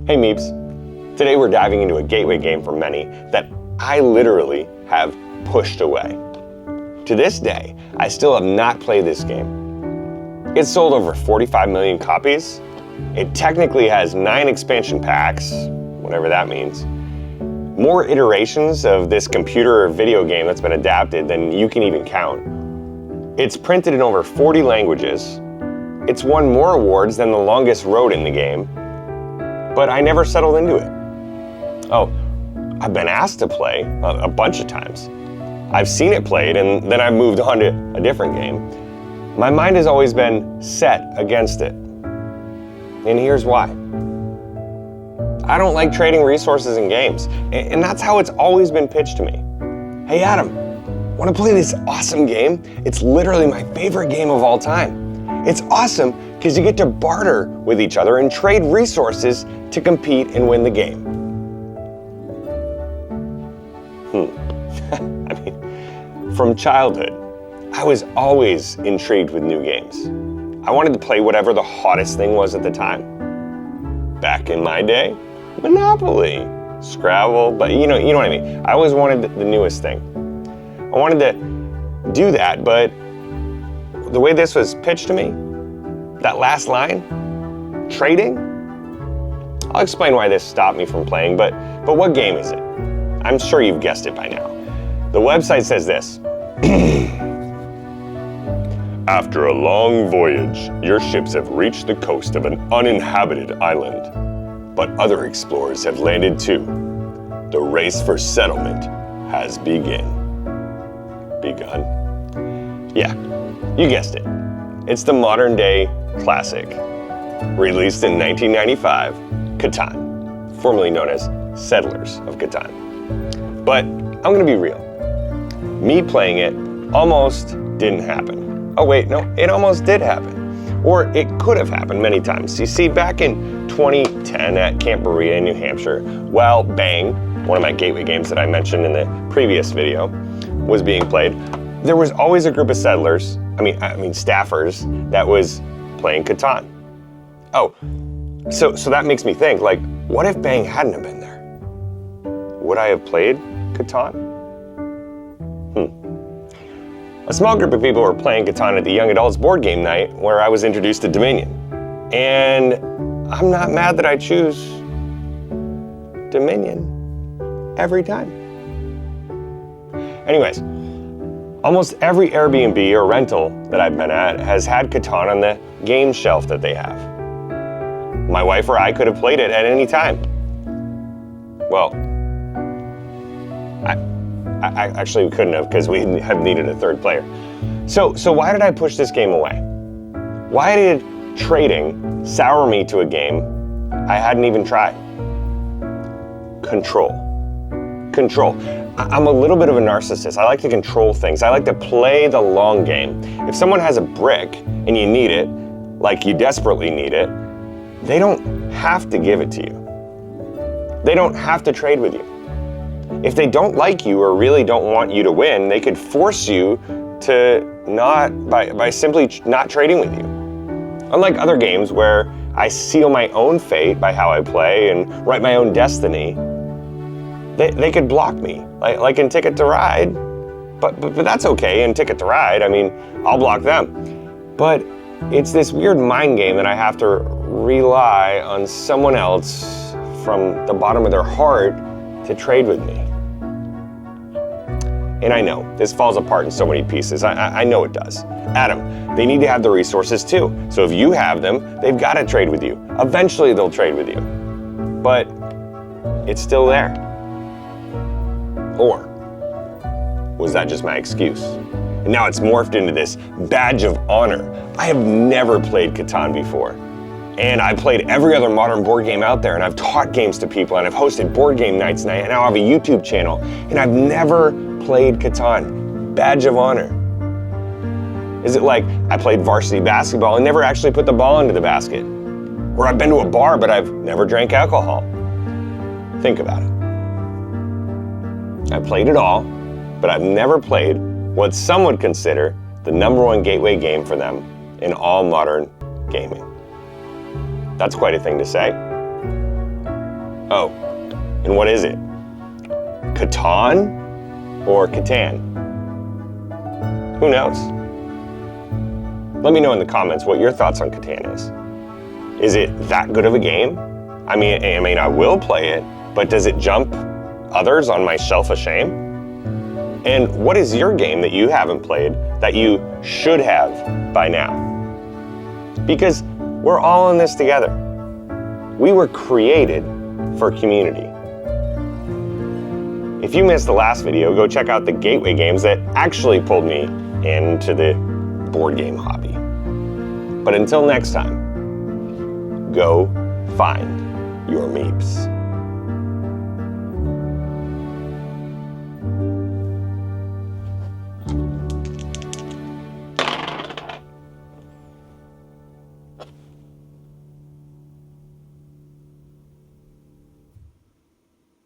Hey Meeps, today we're diving into a gateway game for many that I literally have pushed away. To this day, I still have not played this game. It's sold over 45 million copies. It technically has 9 expansion packs, whatever that means. More iterations of this computer or video game that's been adapted than you can even count. It's printed in over 40 languages. It's won more awards than the longest road in the game. But I never settled into it. Oh, I've been asked to play a bunch of times. I've seen it played and then I've moved on to a different game. My mind has always been set against it. And here's why. I don't like trading resources in games, and that's how it's always been pitched to me. Hey Adam, want to play this awesome game? It's literally my favorite game of all time. It's awesome because you get to barter with each other and trade resources to compete and win the game. I mean, from childhood, I was always intrigued with new games. I wanted to play whatever the hottest thing was at the time. Back in my day, Monopoly, Scrabble, but you know what I mean. I always wanted the newest thing. I wanted to do that, but the way this was pitched to me, that last line, trading, I'll explain why this stopped me from playing, but what game is it? I'm sure you've guessed it by now. The website says this. After a long voyage, your ships have reached the coast of an uninhabited island, but other explorers have landed too. The race for settlement has begun. Yeah, you guessed it. It's the modern day classic. Released in 1995, Catan, formerly known as Settlers of Catan. But I'm gonna be real. Me playing it almost didn't happen. Oh wait, no, it almost did happen. Or it could have happened many times. You see, back in 2010 at Camp Berea in New Hampshire, while Bang, one of my gateway games that I mentioned in the previous video, was being played, there was always a group of settlers, I mean staffers, that was playing Catan. Oh, so that makes me think, like, what if Bang hadn't have been there? Would I have played Catan? A small group of people were playing Catan at the Young Adults board game night where I was introduced to Dominion. And I'm not mad that I choose Dominion every time. Anyways, almost every Airbnb or rental that I've been at has had Catan on the game shelf that they have. My wife or I could have played it at any time. Well, I actually couldn't have because we have needed a third player. So why did I push this game away? Why did trading sour me to a game I hadn't even tried? Control. I'm a little bit of a narcissist. I like to control things. I like to play the long game. If someone has a brick and you need it, like you desperately need it, they don't have to give it to you. They don't have to trade with you. If they don't like you or really don't want you to win, they could force you to not, by simply not trading with you. Unlike other games where I seal my own fate by how I play and write my own destiny, they could block me, like in Ticket to Ride, but that's okay. In Ticket to Ride, I mean, I'll block them. But it's this weird mind game that I have to rely on someone else from the bottom of their heart to trade with me. And I know, this falls apart in so many pieces. I know it does. Adam, they need to have the resources too. So if you have them, they've got to trade with you. Eventually they'll trade with you. But it's still there. Or was that just my excuse? And now it's morphed into this badge of honor. I have never played Catan before. And I've played every other modern board game out there, and I've taught games to people, and I've hosted board game nights, and I now have a YouTube channel, and I've never played Catan. Badge of honor. Is it like I played varsity basketball and never actually put the ball into the basket? Or I've been to a bar, but I've never drank alcohol? Think about it. I've played it all, but I've never played what some would consider the #1 gateway game for them in all modern gaming. That's quite a thing to say. Oh, and what is it? Catan or Catan? Who knows? Let me know in the comments what your thoughts on Catan is. Is it that good of a game? I mean, I will play it, but does it jump others on my shelf of shame? And what is your game that you haven't played that you should have by now? Because we're all in this together. We were created for community. If you missed the last video, go check out the gateway games that actually pulled me into the board game hobby. But until next time, go find your Meeps.